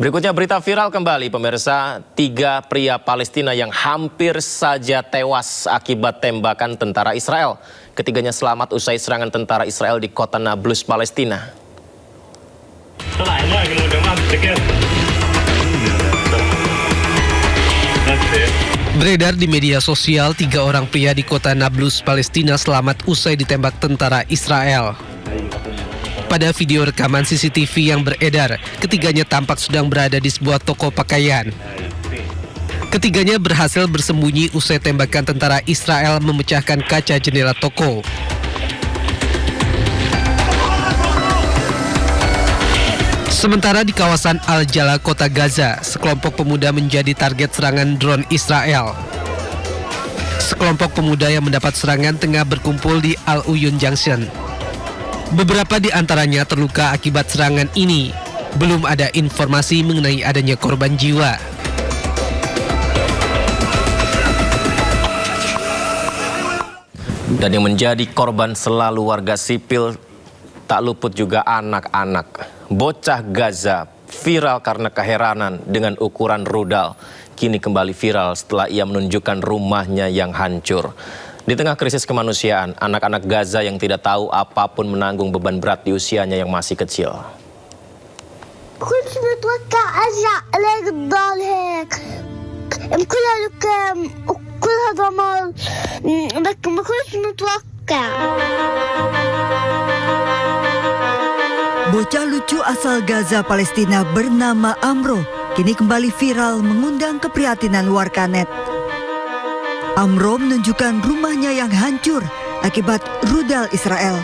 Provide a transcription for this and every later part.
Berikutnya berita viral kembali pemirsa, 3 pria Palestina yang hampir saja tewas akibat tembakan tentara Israel. Ketiganya selamat usai serangan tentara Israel di kota Nablus, Palestina. Beredar di media sosial, 3 orang pria di kota Nablus, Palestina selamat usai ditembak tentara Israel. Pada video rekaman CCTV yang beredar, ketiganya tampak sedang berada di sebuah toko pakaian. Ketiganya berhasil bersembunyi usai tembakan tentara Israel memecahkan kaca jendela toko. Sementara di kawasan Al-Jala, kota Gaza, sekelompok pemuda menjadi target serangan drone Israel. Sekelompok pemuda yang mendapat serangan tengah berkumpul di Al-Uyun Junction. Beberapa di antaranya terluka akibat serangan ini. Belum ada informasi mengenai adanya korban jiwa. Dan yang menjadi korban selalu warga sipil, tak luput juga anak-anak. Bocah Gaza viral karena keheranan dengan ukuran rudal. Kini kembali viral setelah ia menunjukkan rumahnya yang hancur. Di tengah krisis kemanusiaan, anak-anak Gaza yang tidak tahu apapun menanggung beban berat di usianya yang masih kecil. Bocah lucu asal Gaza, Palestina bernama Amro kini kembali viral mengundang keprihatinan warganet. Amro menunjukkan rumahnya yang hancur akibat rudal Israel.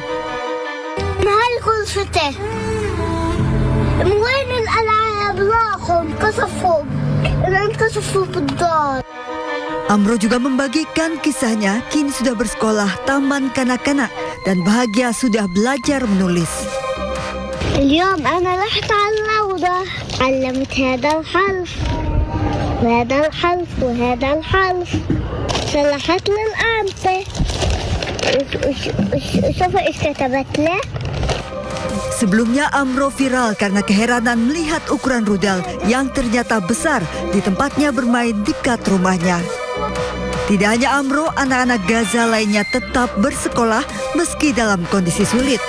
Amro juga membagikan kisahnya kini sudah bersekolah taman kanak-kanak dan bahagia sudah belajar menulis. اليوم أنا رحت على الروضة علمت هذا الحرف وهذا الحرف وهذا الحرف صلحت لي الأنطة شوف إيش كتبت له. Sebelumnya Amro viral karena keheranan melihat ukuran rudal yang ternyata besar di tempatnya bermain dekat rumahnya. Tidak hanya Amro, anak-anak Gaza lainnya tetap bersekolah meski dalam kondisi sulit.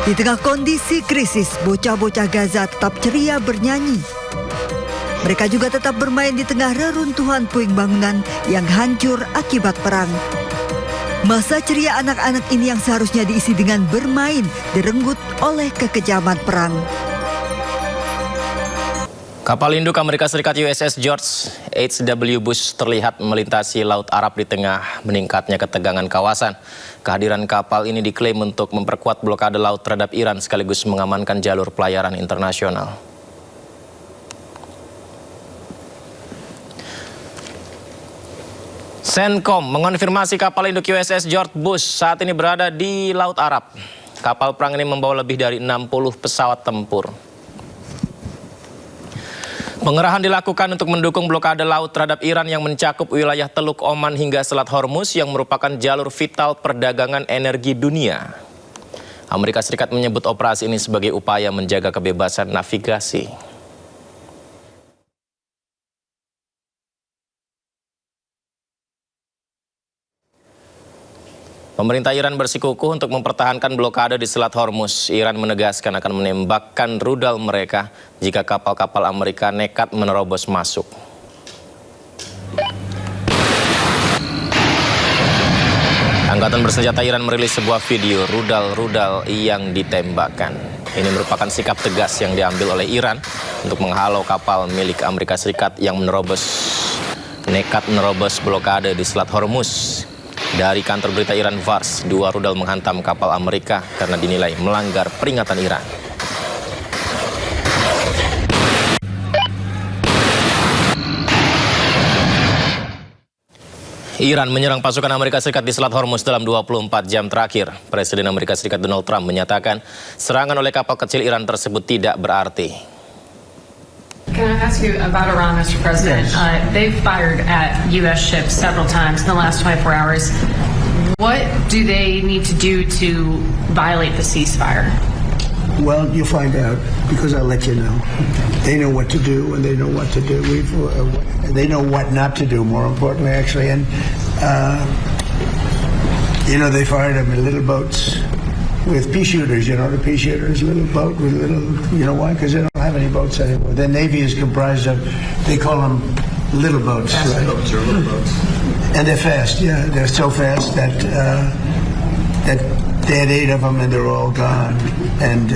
Di tengah kondisi krisis, bocah-bocah Gaza tetap ceria bernyanyi. Mereka juga tetap bermain di tengah reruntuhan puing bangunan yang hancur akibat perang. Masa ceria anak-anak ini yang seharusnya diisi dengan bermain direnggut oleh kekejaman perang. Kapal induk Amerika Serikat USS George H.W. Bush terlihat melintasi Laut Arab di tengah meningkatnya ketegangan kawasan. Kehadiran kapal ini diklaim untuk memperkuat blokade laut terhadap Iran sekaligus mengamankan jalur pelayaran internasional. CENTCOM mengonfirmasi kapal induk USS George Bush saat ini berada di Laut Arab. Kapal perang ini membawa lebih dari 60 pesawat tempur. Pengerahan dilakukan untuk mendukung blokade laut terhadap Iran yang mencakup wilayah Teluk Oman hingga Selat Hormuz yang merupakan jalur vital perdagangan energi dunia. Amerika Serikat menyebut operasi ini sebagai upaya menjaga kebebasan navigasi. Pemerintah Iran bersikukuh untuk mempertahankan blokade di Selat Hormuz. Iran menegaskan akan menembakkan rudal mereka jika kapal-kapal Amerika nekat menerobos masuk. Angkatan bersenjata Iran merilis sebuah video rudal-rudal yang ditembakkan. Ini merupakan sikap tegas yang diambil oleh Iran untuk menghalau kapal milik Amerika Serikat yang nekat menerobos blokade di Selat Hormuz. Dari kantor berita Iran Fars, 2 rudal menghantam kapal Amerika karena dinilai melanggar peringatan Iran. Iran menyerang pasukan Amerika Serikat di Selat Hormuz dalam 24 jam terakhir. Presiden Amerika Serikat Donald Trump menyatakan serangan oleh kapal kecil Iran tersebut tidak berarti. Can I ask you about Iran, Mr. President? Yes. They've fired at U.S. ships several times in the last 24 hours. What do they need to do to violate the ceasefire? Well, you'll find out because I'll let you know. They know what to do and they know what to do. They know what not to do, more importantly, actually. And, they fired them in little boats with pea shooters, the pea shooters, little boat with little, why? Because they don't have any boats anymore. Their Navy is comprised of, they call them little boats, fast right? Boats or little boats. And they're fast, yeah. They're so fast that they had 8 of them and they're all gone. And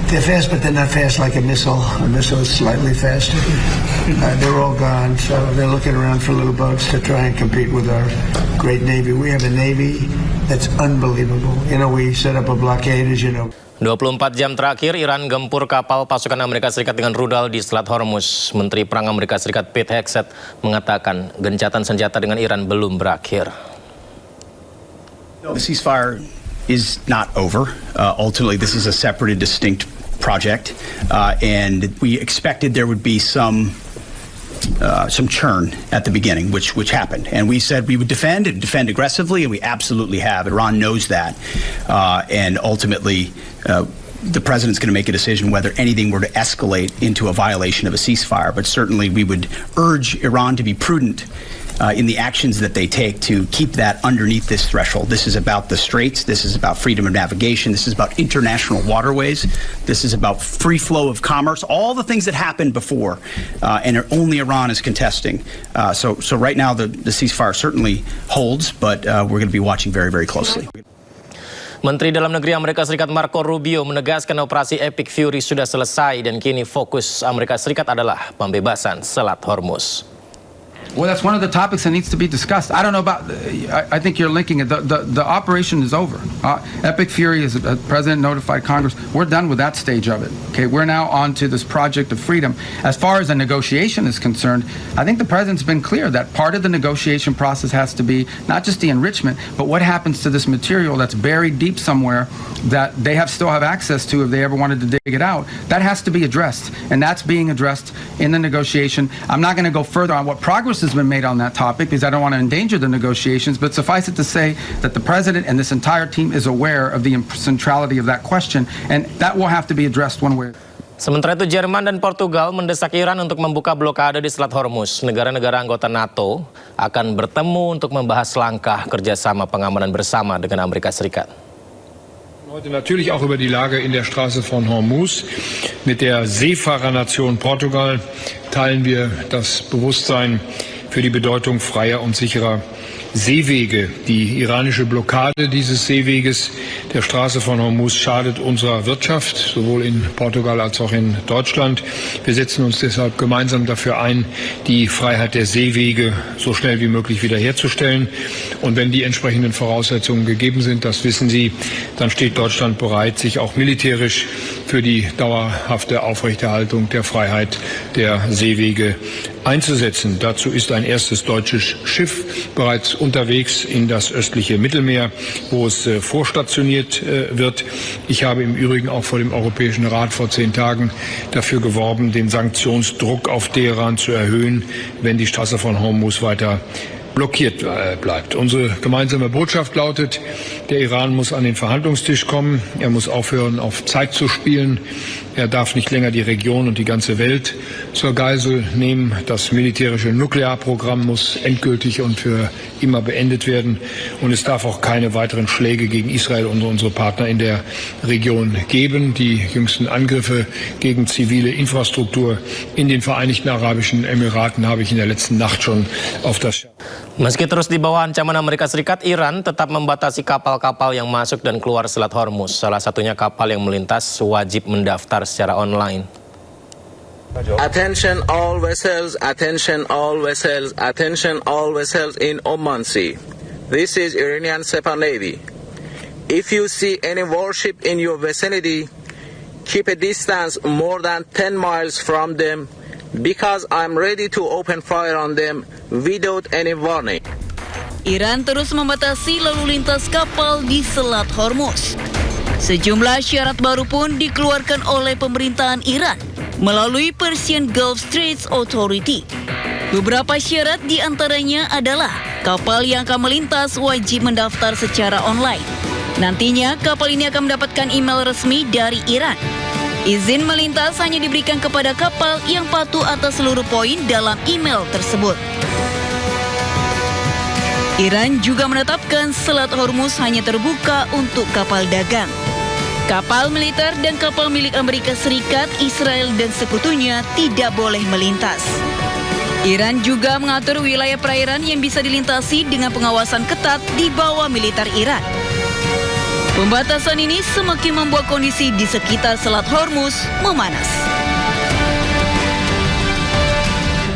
they're fast, but they're not fast like a missile. A missile is slightly faster. They're all gone, so they're looking around for little boats to try and compete with our great Navy. We have a Navy that's unbelievable. We set up a blockade, as you know. 24 jam terakhir, Iran gempur kapal pasukan Amerika Serikat dengan rudal di Selat Hormuz. Menteri Perang Amerika Serikat Pete Hegseth mengatakan gencatan senjata dengan Iran belum berakhir. The ceasefire is not over. Ultimately, this is a separate and distinct project, and we expected there would be some churn at the beginning, which happened, and we said we would defend aggressively, and we absolutely have. Iran knows that, and ultimately, the president's going to make a decision whether anything were to escalate into a violation of a ceasefire. But certainly, we would urge Iran to be prudent in the actions that they take to keep that underneath this threshold. This is about the straits. This is about freedom of navigation. This is about international waterways. This is about free flow of commerce. All the things that happened before, and only Iran is contesting. So right now the ceasefire certainly holds, but we're going to be watching very, very closely. Menteri Dalam Negeri Amerika Serikat Marco Rubio menegaskan operasi Epic Fury sudah selesai dan kini fokus Amerika Serikat adalah pembebasan Selat Hormuz. Well, that's one of the topics that needs to be discussed. I don't know about, I think you're linking it. The operation is over. Epic Fury, as the President notified Congress, we're done with that stage of it. Okay, we're now on to this project of freedom. As far as the negotiation is concerned, I think the President's been clear that part of the negotiation process has to be not just the enrichment, but what happens to this material that's buried deep somewhere that they still have access to if they ever wanted to dig it out. That has to be addressed, and that's being addressed in the negotiation. I'm not going to go further on what progress has been made on that topic because I don't want to endanger the negotiations, but suffice it to say that the President and this entire team is aware of the centrality of that question, and that will have to be addressed one way. Sementara itu, Jerman dan Portugal mendesak Iran untuk membuka blokade di Selat Hormuz. Negara-negara anggota NATO akan bertemu untuk membahas langkah kerjasama pengamanan bersama dengan Amerika Serikat. Heute natürlich auch über die Lage in der Straße von Hormuz. Mit der Seefahrernation Portugal teilen wir das Bewusstsein für die Bedeutung freier und sicherer Seewege. Die iranische Blockade dieses Seeweges der Straße von Hormuz schadet unserer Wirtschaft, sowohl in Portugal als auch in Deutschland. Wir setzen uns deshalb gemeinsam dafür ein, die Freiheit der Seewege so schnell wie möglich wiederherzustellen. Und wenn die entsprechenden Voraussetzungen gegeben sind, das wissen Sie, dann steht Deutschland bereit, sich auch militärisch für die dauerhafte Aufrechterhaltung der Freiheit der Seewege einzusetzen. Dazu ist ein erstes deutsches Schiff bereits unterwegs in das östliche Mittelmeer, wo es vorstationiert wird. Ich habe im Übrigen auch vor dem Europäischen Rat vor 10 Tagen dafür geworben, den Sanktionsdruck auf Teheran zu erhöhen, wenn die Straße von Hormuz weiter blockiert bleibt. Unsere gemeinsame Botschaft lautet, der Iran muss an den Verhandlungstisch kommen, er muss aufhören, auf Zeit zu spielen, er darf nicht länger die Region und die ganze Welt zur Geisel nehmen. Das militärische Nuklearprogramm muss endgültig und für immer beendet werden und es darf auch keine weiteren Schläge gegen Israel und unsere Partner in der Region geben. Die jüngsten Angriffe gegen zivile Infrastruktur in den Vereinigten Arabischen Emiraten habe ich in der letzten Nacht schon auf das. Meski terus di bawah ancaman Amerika Serikat, Iran tetap membatasi kapal-kapal yang masuk dan keluar Selat Hormuz. Salah satunya kapal yang melintas wajib mendaftar secara online. Attention all vessels, attention all vessels, attention all vessels in Oman Sea. This is Iranian Sepah Navy. If you see any warship in your vicinity, keep a distance more than 10 miles from them because I'm ready to open fire on them without any warning. Iran terus membatasi lalu lintas kapal di Selat Hormuz. Sejumlah syarat baru pun dikeluarkan oleh pemerintahan Iran, melalui Persian Gulf Straits Authority. Beberapa syarat diantaranya adalah kapal yang akan melintas wajib mendaftar secara online. Nantinya kapal ini akan mendapatkan email resmi dari Iran. Izin melintas hanya diberikan kepada kapal yang patuh atas seluruh poin dalam email tersebut. Iran juga menetapkan Selat Hormuz hanya terbuka untuk kapal dagang. Kapal militer dan kapal milik Amerika Serikat, Israel dan sekutunya tidak boleh melintas. Iran juga mengatur wilayah perairan yang bisa dilintasi dengan pengawasan ketat di bawah militer Iran. Pembatasan ini semakin membuat kondisi di sekitar Selat Hormuz memanas.